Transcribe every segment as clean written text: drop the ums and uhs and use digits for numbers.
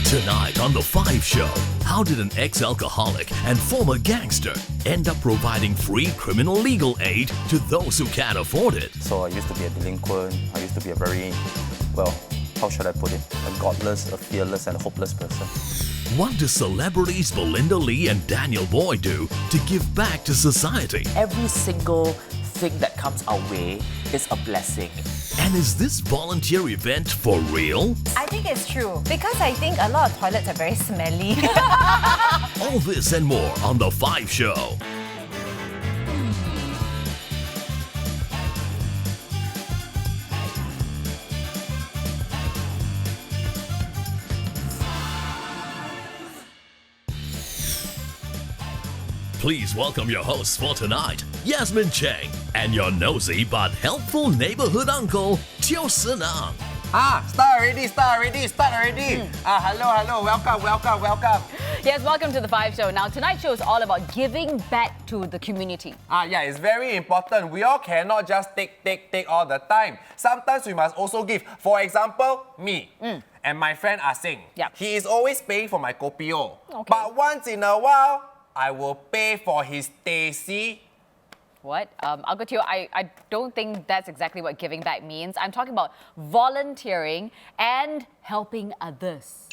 Tonight on The Five Show, how did an ex-alcoholic and former gangster end up providing free criminal legal aid to those who can't afford it? So I used to be a delinquent. I used to be a very, how should I put it? A godless, a fearless, and a hopeless person. What do celebrities Belinda Lee and Daniel Boy do to give back to society? Every single thing that comes our way is a blessing. And is this volunteer event for real? I think it's true because I think a lot of toilets are very smelly. All this and more on The Five Show. Please welcome your hosts for tonight, Yasmin Cheng, and your nosy but helpful neighborhood uncle, Teo Senang. Start already. Hello, welcome. Yes, welcome to The Five Show. Now, tonight's show is all about giving back to the community. Yeah, it's very important. We all cannot just take all the time. Sometimes we must also give. For example, me and my friend Ah Sing. Yep. He is always paying for my kopi-o. Okay. But once in a while, I will pay for his teh C. What? Uncle Teo, I don't think that's exactly what giving back means. I'm talking about volunteering and helping others.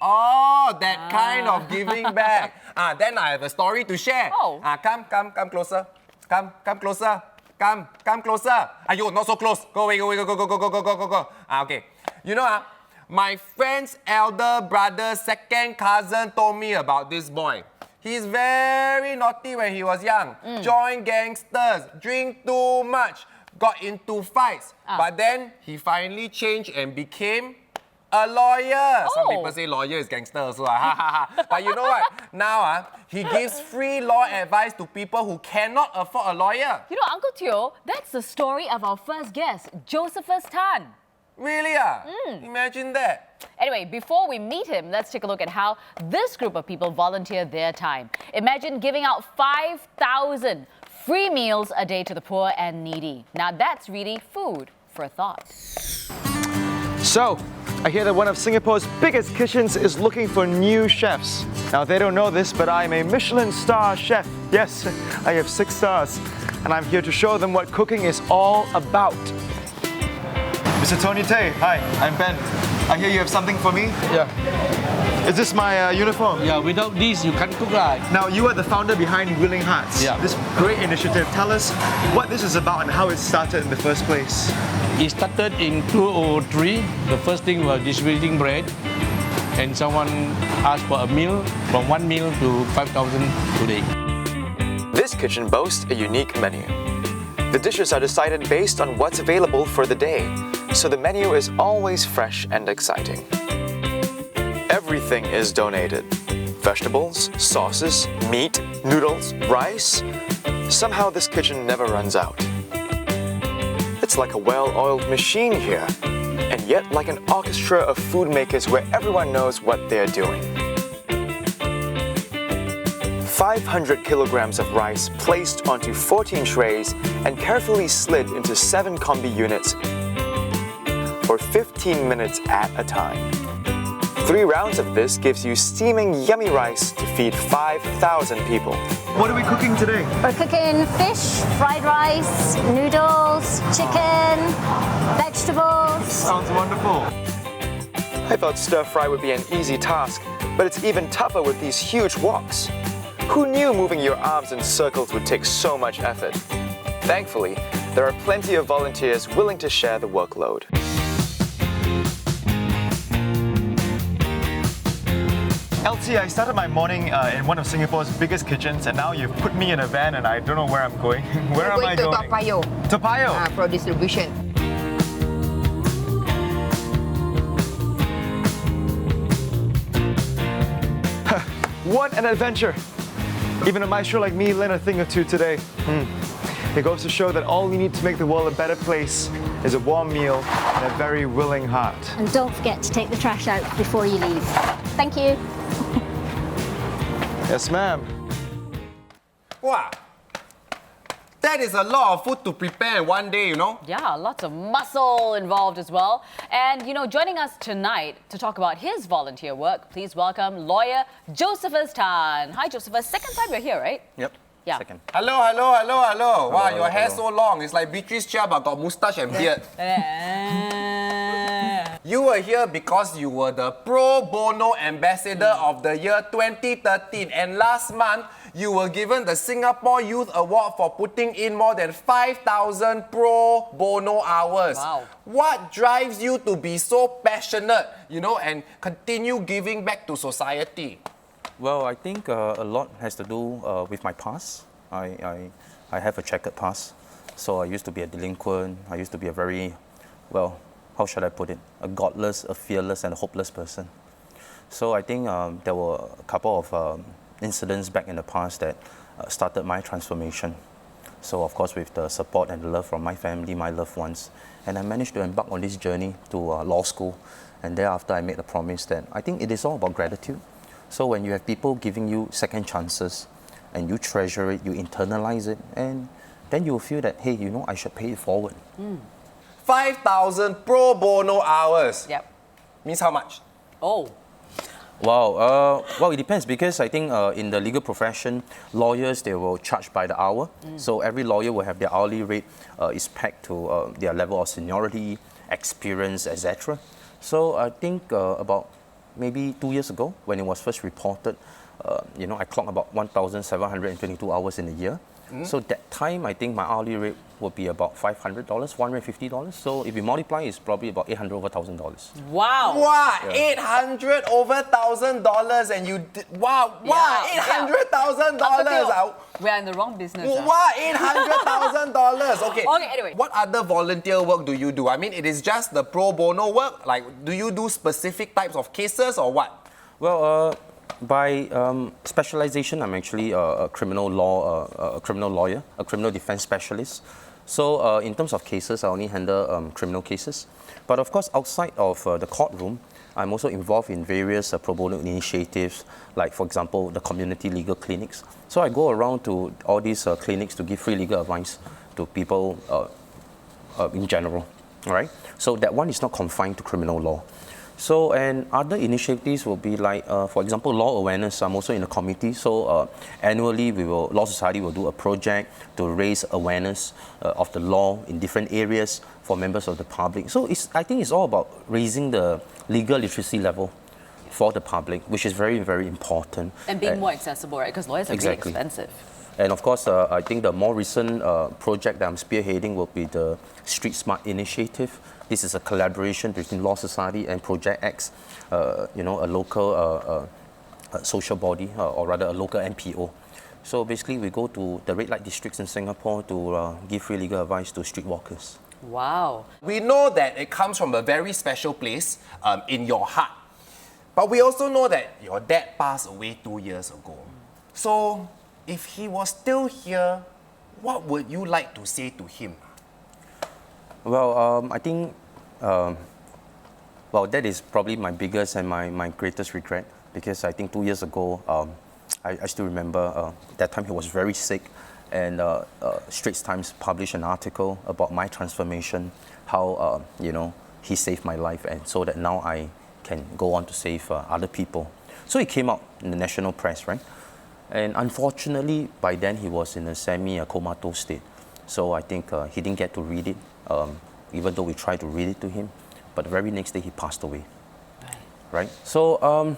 Oh, that kind of giving back. Then I have a story to share. Oh. Come closer. Come closer. Come closer. Ayo, not so close. Go away, go. Okay. You know, my friend's elder brother, second cousin told me about this boy. He's very naughty when he was young. Joined gangsters, drink too much, got into fights. But then he finally changed and became a lawyer. Some people say lawyer is gangster also. But you know what? Now he gives free law advice to people who cannot afford a lawyer. You know, Uncle Teo, that's the story of our first guest, Josephus Tan. Really? Imagine that. Anyway, before we meet him, let's take a look at how this group of people volunteer their time. Imagine giving out 5,000 free meals a day to the poor and needy. Now that's really food for thought. So, I hear that one of Singapore's biggest kitchens is looking for new chefs. Now, they don't know this, but I'm a Michelin star chef. Yes, I have 6 stars. And I'm here to show them what cooking is all about. Mr. Tony Tay, hi, I'm Ben. I hear you have something for me? Yeah. Is this my uniform? Yeah, without this, you can't cook, right? Now, you are the founder behind Willing Hearts. Yeah. This great initiative. Tell us what this is about and how it started in the first place. It started in 2003. The first thing was distributing bread. And someone asked for a meal, from 1 meal to 5,000 today. This kitchen boasts a unique menu. The dishes are decided based on what's available for the day, so the menu is always fresh and exciting. Everything is donated. Vegetables, sauces, meat, noodles, rice. Somehow this kitchen never runs out. It's like a well-oiled machine here, and yet like an orchestra of food makers where everyone knows what they're doing. 500 kilograms of rice placed onto 14 trays and carefully slid into 7 combi units for 15 minutes at a time. 3 rounds of this gives you steaming yummy rice to feed 5,000 people. What are we cooking today? We're cooking fish, fried rice, noodles, chicken, vegetables. Sounds wonderful. I thought stir fry would be an easy task, but it's even tougher with these huge woks. Who knew moving your arms in circles would take so much effort? Thankfully, there are plenty of volunteers willing to share the workload. LT, I started my morning in one of Singapore's biggest kitchens, and now you've put me in a van and I don't know where I'm going. Where am I going? Toa Payoh. Toa Payoh? For distribution. What an adventure! Even a maestro like me learned a thing or two today. It goes to show that all we need to make the world a better place is a warm meal and a very willing heart. And don't forget to take the trash out before you leave. Thank you. Yes, ma'am. Wow. That is a lot of food to prepare in one day, you know? Yeah, lots of muscle involved as well. And, joining us tonight to talk about his volunteer work, please welcome lawyer Josephus Tan. Hi, Josephus. Second time you're here, right? Yep. Yeah. Second. Hello. Wow, your hair hello. so long. It's like Beatrice Chia but got moustache and beard. You were here because you were the Pro Bono Ambassador of the year 2013, and last month you were given the Singapore Youth Award for putting in more than 5,000 pro bono hours. Wow. What drives you to be so passionate, and continue giving back to society? Well, I think a lot has to do with my past. I have a checkered past. So I used to be a delinquent. I used to be a very, how should I put it? A godless, a fearless, and a hopeless person. So I think there were a couple of incidents back in the past that started my transformation. So of course with the support and the love from my family, my loved ones, and I managed to embark on this journey to law school. And thereafter I made a promise that I think it is all about gratitude. So when you have people giving you second chances and you treasure it, you internalize it, and then you will feel that, hey, I should pay it forward. 5,000 pro bono hours. Yep. Means how much? Oh. Wow. Well, it depends because I think in the legal profession, lawyers, they will charge by the hour. So every lawyer will have their hourly rate is pegged to their level of seniority, experience, etc. So I think about maybe 2 years ago, when it was first reported, I clocked about 1,722 hours in a year. So that time, I think my hourly rate would be about $500, $150. So if you multiply, it's probably about $800 over $1,000. Wow. Wow, Yeah. $800 over $1,000, and you wow, $800,000. We're in the wrong business. Wow, $800,000. Okay. Okay, anyway. What other volunteer work do you do? I mean, it is just the pro bono work. Like, do you do specific types of cases or what? Well, by specialization, I'm actually a criminal lawyer, a criminal defense specialist. So in terms of cases, I only handle criminal cases. But of course, outside of the courtroom, I'm also involved in various pro bono initiatives, like for example, the community legal clinics. So I go around to all these clinics to give free legal advice to people in general, all right? So that one is not confined to criminal law. So, and other initiatives will be like, for example, law awareness. I'm also in a committee. So annually, Law Society will do a project to raise awareness of the law in different areas for members of the public. So I think it's all about raising the legal literacy level for the public, which is very, very important. And being more accessible, right? Because lawyers are Exactly. really expensive. And of course, I think the more recent project that I'm spearheading will be the Street Smart Initiative. This is a collaboration between Law Society and Project X, a local social body, or rather a local NPO. So basically, we go to the red light districts in Singapore to give free legal advice to streetwalkers. Wow. We know that it comes from a very special place in your heart. But we also know that your dad passed away 2 years ago. So if he was still here, what would you like to say to him? Well, I think, that is probably my biggest and my greatest regret, because I think 2 years ago, I still remember that time he was very sick, and Straits Times published an article about my transformation, how, he saved my life, and so that now I can go on to save other people. So it came out in the national press, right? And unfortunately, by then he was in a semi-comatose state. So I think he didn't get to read it, even though we tried to read it to him. But the very next day, he passed away. Right? So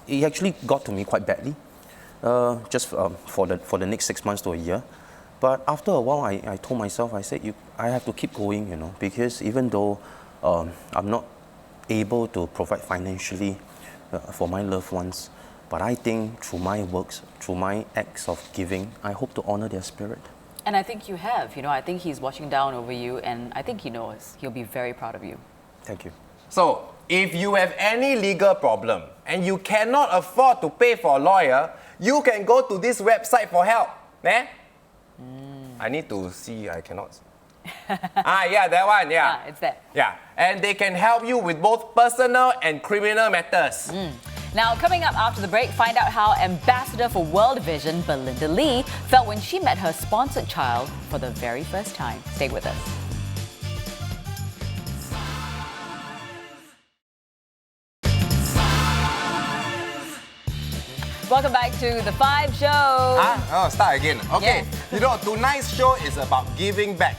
it actually got to me quite badly, just for the next 6 months to a year. But after a while, I told myself, I said, I have to keep going, because even though I'm not able to provide financially for my loved ones, but I think through my works, through my acts of giving, I hope to honor their spirit. And I think you have. I think he's watching down over you, and I think he knows. He'll be very proud of you. Thank you. So, if you have any legal problem and you cannot afford to pay for a lawyer, you can go to this website for help. I need to see, I cannot. Yeah, that one, yeah. It's there. Yeah, and they can help you with both personal and criminal matters. Now, coming up after the break, find out how Ambassador for World Vision, Belinda Lee, felt when she met her sponsored child for the very first time. Stay with us. Welcome back to The Five Show. Oh, start again. Okay. Yes. You know, tonight's show is about giving back.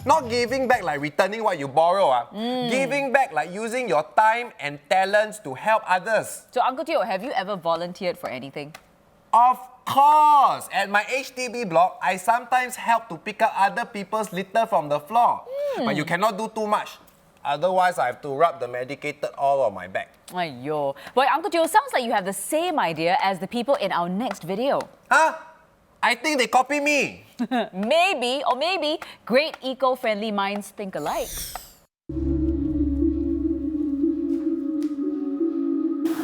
Not giving back like returning what you borrow. Giving back like using your time and talents to help others. So, Uncle Teo, have you ever volunteered for anything? Of course! At my HDB block, I sometimes help to pick up other people's litter from the floor. But you cannot do too much. Otherwise, I have to rub the medicated oil on my back. Aiyo. Boy, Uncle Teo, sounds like you have the same idea as the people in our next video. Huh? I think they copy me. Maybe great eco-friendly minds think alike.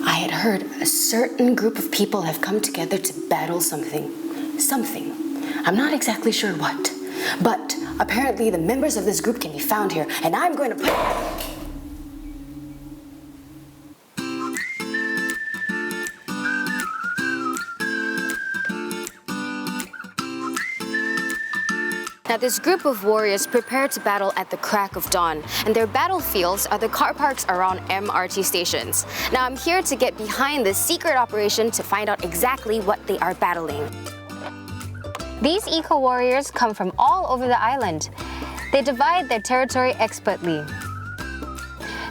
I had heard a certain group of people have come together to battle something. I'm not exactly sure what. But apparently the members of this group can be found here, and I'm going to put... Now, this group of warriors prepare to battle at the crack of dawn, and their battlefields are the car parks around MRT stations. Now, I'm here to get behind this secret operation to find out exactly what they are battling. These eco-warriors come from all over the island. They divide their territory expertly.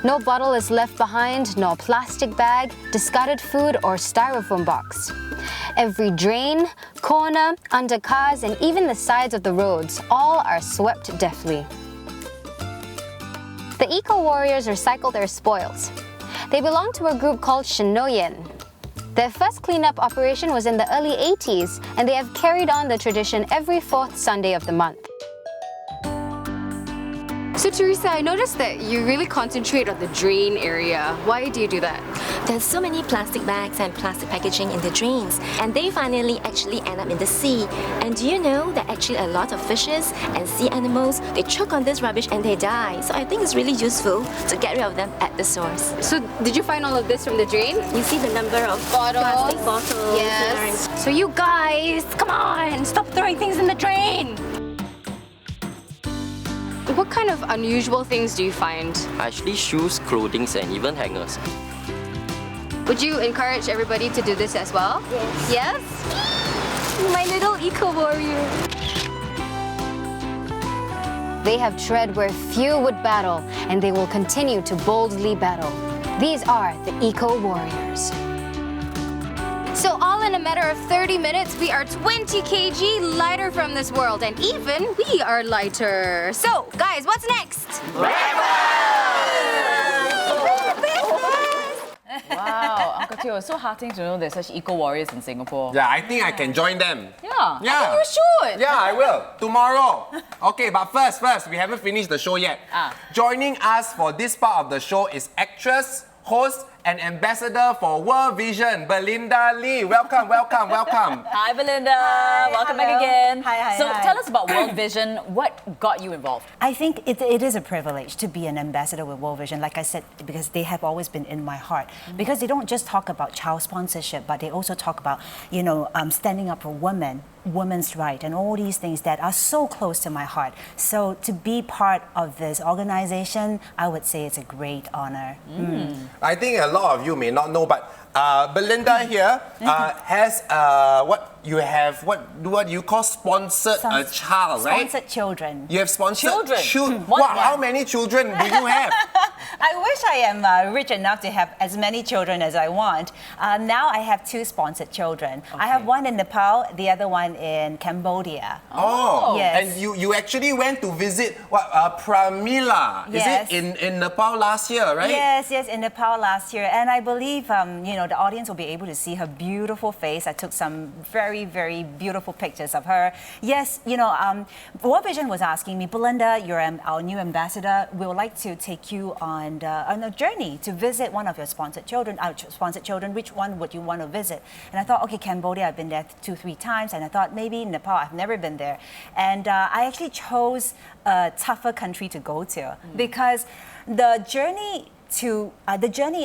No bottle is left behind, no plastic bag, discarded food, or styrofoam box. Every drain, corner, under cars, and even the sides of the roads, all are swept deftly. The eco-warriors recycle their spoils. They belong to a group called Shinoyen. Their first cleanup operation was in the early 80s, and they have carried on the tradition every fourth Sunday of the month. So Teresa, I noticed that you really concentrate on the drain area. Why do you do that? There's so many plastic bags and plastic packaging in the drains, and they finally actually end up in the sea. And do you know that actually a lot of fishes and sea animals, they choke on this rubbish and they die. So I think it's really useful to get rid of them at the source. So did you find all of this from the drain? You see the number of plastic bottles. Yes. So you guys, come on, stop throwing things in the drain. What kind of unusual things do you find? Actually, shoes, clothing, and even hangers. Would you encourage everybody to do this as well? Yes. Yes? My little eco-warrior. They have tread where few would battle, and they will continue to boldly battle. These are the eco-warriors. So all in a matter of 30 minutes, we are 20 kg lighter from this world, and even we are lighter. So, guys, what's next? Wow, Uncle Teo, it's so heartening to know there's such eco-warriors in Singapore. Yeah, I think I can join them. Yeah, Yeah. I think you should. Yeah, I will. Tomorrow. Okay, but first, we haven't finished the show yet. Joining us for this part of the show is actress, host, and ambassador for World Vision, Belinda Lee. Welcome. Hi, Belinda. Welcome back again. So tell us about World Vision. What got you involved? I think it is a privilege to be an ambassador with World Vision, like I said, because they have always been in my heart. Because they don't just talk about child sponsorship, but they also talk about, standing up for women, women's rights, and all these things that are so close to my heart. So to be part of this organization, I would say it's a great honor. I think a lot of you may not know, but Belinda here has what you call sponsored a child, right? Sponsored children. You have sponsored children. How many children do you have? I wish I am rich enough to have as many children as I want. Now I have 2 sponsored children. I have one in Nepal, the other one in Cambodia. Oh, yes. And you actually went to visit Pramila. Yes. Is it in Nepal last year, right? Yes, in Nepal last year. And I believe the audience will be able to see her beautiful face. I took some very, very beautiful pictures of her. Yes, World Vision was asking me, Belinda, you're our new ambassador. We would like to take you on a journey to visit one of your sponsored children. Which one would you want to visit? And I thought, okay, Cambodia, I've been there 2-3 times. And I thought maybe Nepal, I've never been there. And I actually chose a tougher country to go to because the journey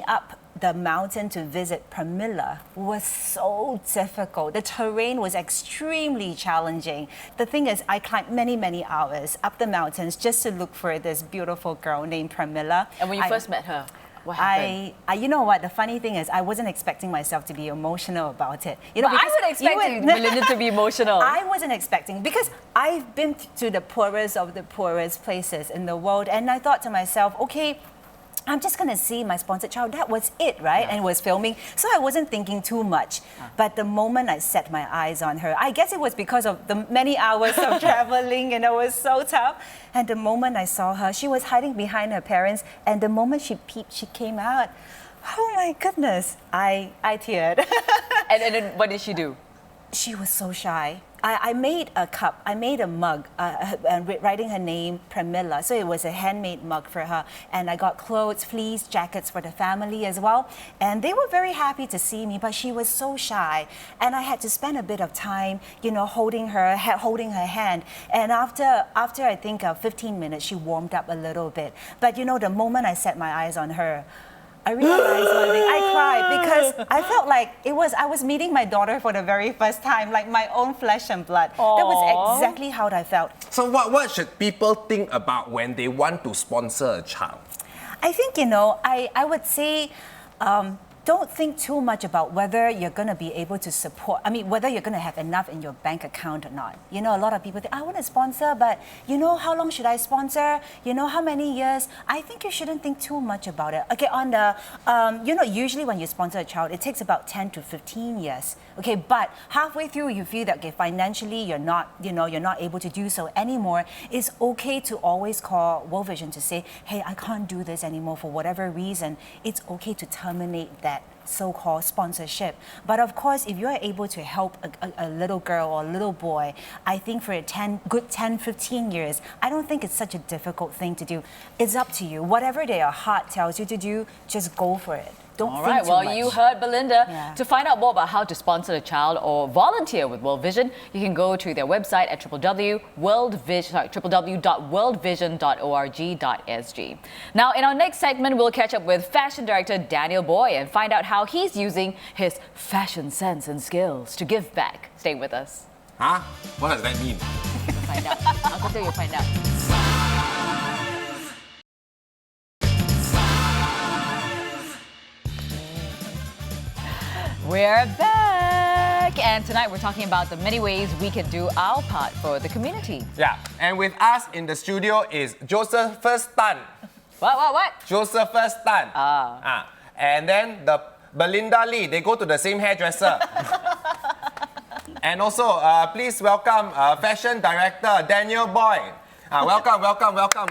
up the mountain to visit Pramila was so difficult. The terrain was extremely challenging. The thing is, I climbed many, many hours up the mountains just to look for this beautiful girl named Pramila. And when you first met her, what happened? You know what? The funny thing is, I wasn't expecting myself to be emotional about it. You know, but I would expect Melinda to be emotional. I wasn't expecting, because I've been to the poorest of the poorest places in the world, and I thought to myself, okay, I'm just going to see my sponsored child. That was it, right? Yeah. And it was filming. So I wasn't thinking too much. But the moment I set my eyes on her, I guess it was because of the many hours of traveling, and it was so tough. And the moment I saw her, she was hiding behind her parents. And the moment she peeped, she came out. Oh my goodness. I teared. and then what did she do? She was so shy. I made a cup, I made a mug, writing her name, Pramila. So it was a handmade mug for her. And I got clothes, fleece, jackets for the family as well. And they were very happy to see me, but she was so shy. And I had to spend a bit of time, you know, holding her hand. And after I think 15 minutes, she warmed up a little bit. But you know, the moment I set my eyes on her, I realized one thing. I cried because I felt like I was meeting my daughter for the very first time, like my own flesh and blood. Aww. That was exactly how I felt. So what should people think about when they want to sponsor a child? I think, you know, I would say, don't think too much about whether you're going to be able to support, whether you're going to have enough in your bank account or not. You know, a lot of people think, I want to sponsor, but you know, how long should I sponsor? You know, how many years? I think you shouldn't think too much about it. Okay, on the, you know, usually when you sponsor a child, it takes about 10 to 15 years. Okay, but halfway through, you feel that, okay, financially, you're not able to do so anymore. It's okay to always call World Vision to say, hey, I can't do this anymore for whatever reason. It's okay to terminate that so-called sponsorship. But of course, if you're able to help a little girl or a little boy, I think for 10, 15 years, I don't think it's such a difficult thing to do. It's up to you. Whatever your heart tells you to do, just go for it. Don't All think right, too well, much. you heard Belinda. Yeah. To find out more about how to sponsor a child or volunteer with World Vision, you can go to their website at www.worldvision.org.sg. Now, in our next segment, we'll catch up with fashion director Daniel Boy and find out how he's using his fashion sense and skills to give back. Stay with us. Huh? What does that mean? You'll find out. Uncle Phil, you'll find out. We're back! And tonight we're talking about the many ways we can do our part for the community. Yeah, and with us in the studio is Josephus Tan. What? Josephus Tan. And then the Belinda Lee, they go to the same hairdresser. And also, please welcome fashion director Daniel Boy. Welcome, Daniel. Welcome.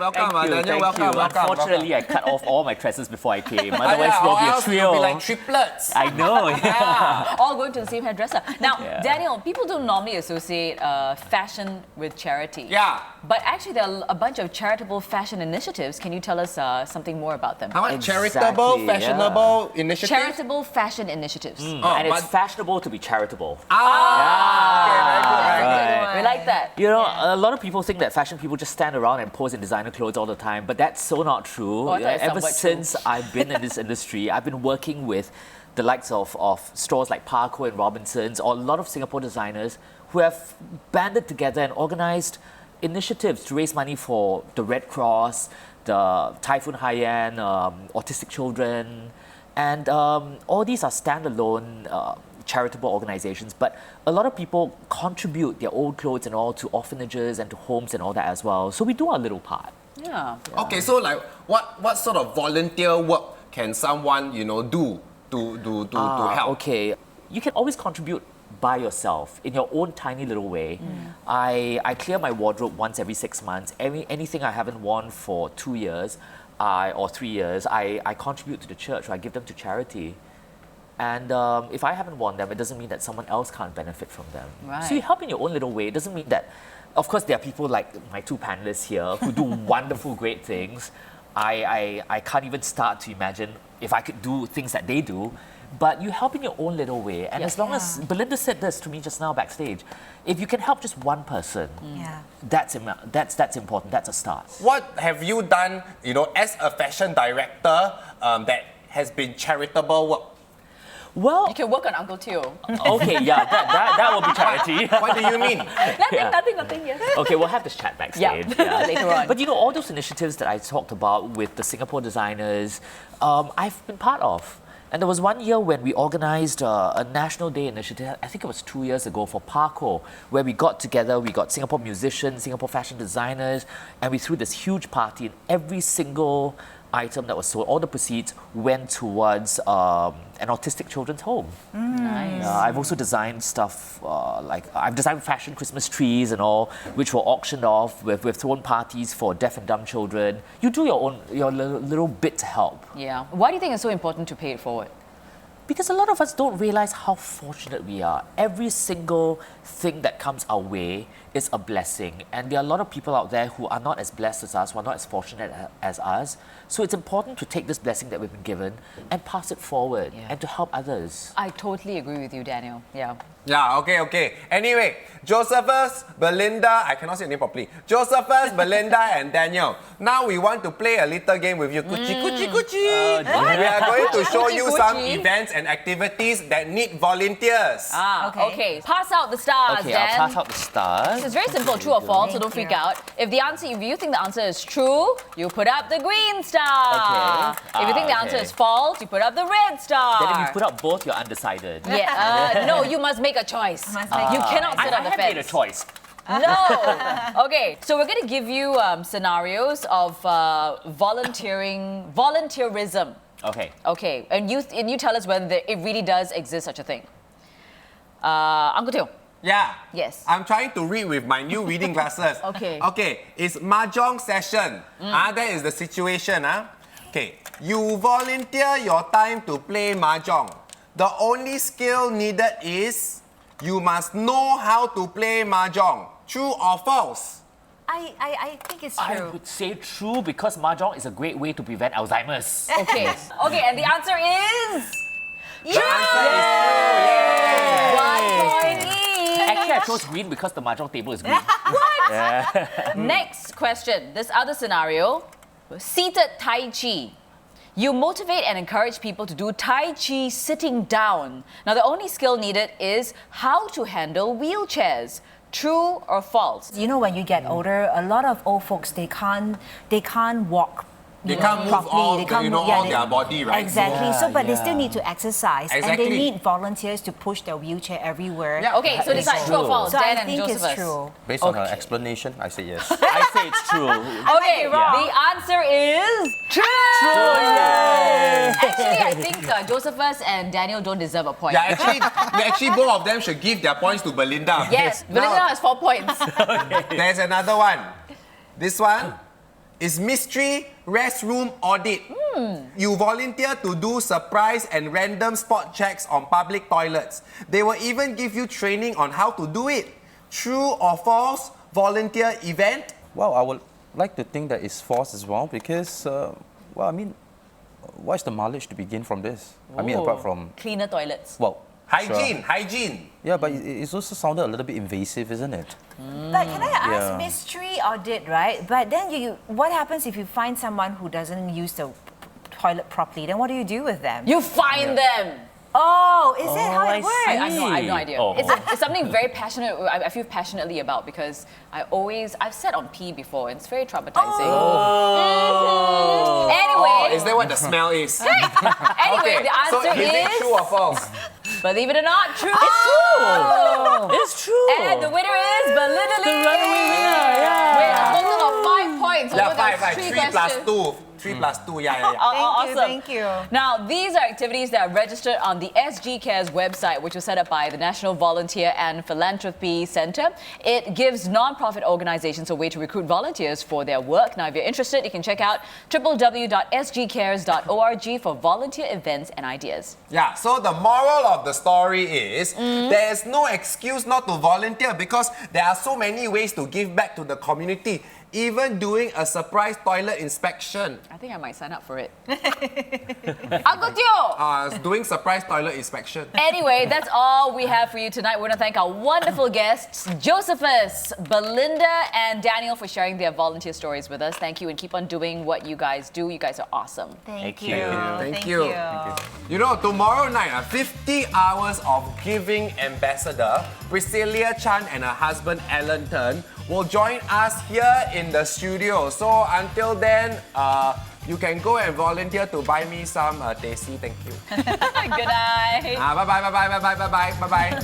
Unfortunately, I cut off all my tresses before I came. Otherwise, we'll be a trio. It'll be like triplets. I know. Yeah. All going to the same hairdresser. Now, Daniel, people don't normally associate fashion with charity. Yeah. But actually, there are a bunch of charitable fashion initiatives. Can you tell us something more about them? How much charitable, fashionable initiatives? Charitable fashion initiatives. And it's fashionable to be charitable. Okay, very good. We like that. You know, a lot of people think that fashion people just stand around and pose in designer clothes all the time, but that's so not true. Ever since I've been in this industry, I've been working with the likes of stores like Parco and Robinsons, or a lot of Singapore designers who have banded together and organized initiatives to raise money for the Red Cross, the Typhoon Haiyan, autistic children, and all these are standalone charitable organizations, but a lot of people contribute their old clothes and all to orphanages and to homes and all that as well. So we do our little part. Yeah. Okay, so like what sort of volunteer work can someone, you know, do to help? Okay, you can always contribute by yourself in your own tiny little way. I clear my wardrobe once every 6 months. Anything I haven't worn for 2 years or 3 years, I contribute to the church, or I give them to charity. And if I haven't worn them, it doesn't mean that someone else can't benefit from them. Right. So you help in your own little way. It doesn't mean that, of course, there are people like my two panelists here who do wonderful, great things. I can't even start to imagine if I could do things that they do. But you help in your own little way. And as long as, Belinda said this to me just now backstage, if you can help just one person, that's important, that's a start. What have you done, you know, as a fashion director that has been charitable work? Well, you can work on Uncle Teo. Okay, yeah, that will be charity. What do you mean? Nothing, yes. Okay, we'll have this chat backstage. Yeah, later on. But you know, all those initiatives that I talked about with the Singapore designers, I've been part of. And there was one year when we organized a National Day initiative, I think it was 2 years ago, for Parco, where we got together, we got Singapore musicians, Singapore fashion designers, and we threw this huge party, and every single item that was sold, all the proceeds went towards an autistic children's home. Nice. I've also designed stuff like I've designed fashion Christmas trees and all, which were auctioned off. We've thrown parties for deaf and dumb children. You do your little bit to help. Yeah. Why do you think it's so important to pay it forward? Because a lot of us don't realize how fortunate we are. Every single thing that comes our way is a blessing. And there are a lot of people out there who are not as blessed as us, who are not as fortunate as us. So it's important to take this blessing that we've been given and pass it forward and to help others. I totally agree with you, Daniel. Yeah. Yeah, okay. Anyway, Josephus, Belinda, I cannot say your name properly. Josephus, Belinda, and Daniel. Now we want to play a little game with you. Kuchi. We are going to show you some events and activities that need volunteers. Okay. Pass out the stars, Okay, Dan. I'll pass out the stars. It's very simple, true or false, so don't freak out. If you think the answer is true, you put up the green star. Okay. If you think the answer is false, you put up the red star. Then if you put up both, you're undecided. Yeah. No, you must make a choice. You cannot sit on the I have fence. made a choice. No. Okay, so we're going to give you scenarios of volunteerism. Okay. Okay, and you tell us whether it really does exist such a thing. Uncle Teo. Yeah. Yes. I'm trying to read with my new reading glasses. Okay. Okay, it's mahjong session. That is the situation. Okay, you volunteer your time to play mahjong. The only skill needed is you must know how to play mahjong. True or false? I think it's I true. would say true because mahjong is a great way to prevent Alzheimer's. Okay. Okay, and the answer is... The answer is true. Yay! 1 point each. Actually, I chose green because the mahjong table is green. What? Next question. This other scenario, seated Tai Chi. You motivate and encourage people to do Tai Chi sitting down. Now, the only skill needed is how to handle wheelchairs. True or false? You know, when you get older, a lot of old folks, they can't walk. They can't move all, their body, right? Exactly. But they still need to exercise. Exactly. And they need volunteers to push their wheelchair everywhere. Yeah. Okay, so decide true or false. So Dan I and think Josephus. it's true. Based on her explanation, I say yes. I say it's true. Okay, the answer is true. Actually, I think Josephus and Daniel don't deserve a point. Yeah, actually, both of them should give their points to Belinda. Yes, Belinda has 4 points. There's another one. This one is mystery restroom audit. You volunteer to do surprise and random spot checks on public toilets. They will even give you training on how to do it. True or false volunteer event? Well, I would like to think that it's false as well because, what's the mileage to begin from this? I mean, apart from... Cleaner toilets. Well, Hygiene. Yeah, but it's also sounded a little bit invasive, isn't it? But can I ask, Yeah. mystery audit, right? But then what happens if you find someone who doesn't use the toilet properly? Then what do you do with them? You find them. Oh, is that how it works? I have no idea. Oh. It's something very passionate. I feel passionately about because I've sat on pee before and it's very traumatizing. Anyway, Is that what the smell is? anyway, the answer so is it true or false? believe it or not, true. It's true. It's true. And the winner is Belinda Lee. The runaway winner, yeah. With a total of 5 points. Yeah, over those 5. 3 3 plus questions. 2. 3 plus 2, yeah. Awesome. Thank you. Now, these are activities that are registered on the SG Cares website, which was set up by the National Volunteer and Philanthropy Centre. It gives non-profit organizations a way to recruit volunteers for their work. Now, if you're interested, you can check out www.sgcares.org for volunteer events and ideas. Yeah, so the moral of the story is there is no excuse not to volunteer because there are so many ways to give back to the community. even doing a surprise toilet inspection. I think I might sign up for it. Uncle Teo! Doing surprise toilet inspection. Anyway, that's all we have for you tonight. We want to thank our wonderful guests, Josephus, Belinda, and Daniel, for sharing their volunteer stories with us. Thank you, and keep on doing what you guys do. You guys are awesome. Thank you. Thank you. You know, tomorrow night, 50 hours of giving ambassador, Priscilla Chan and her husband Alan Turn will join us here in the studio. So until then, you can go and volunteer to buy me some tasty. Thank you. Good night. Bye bye.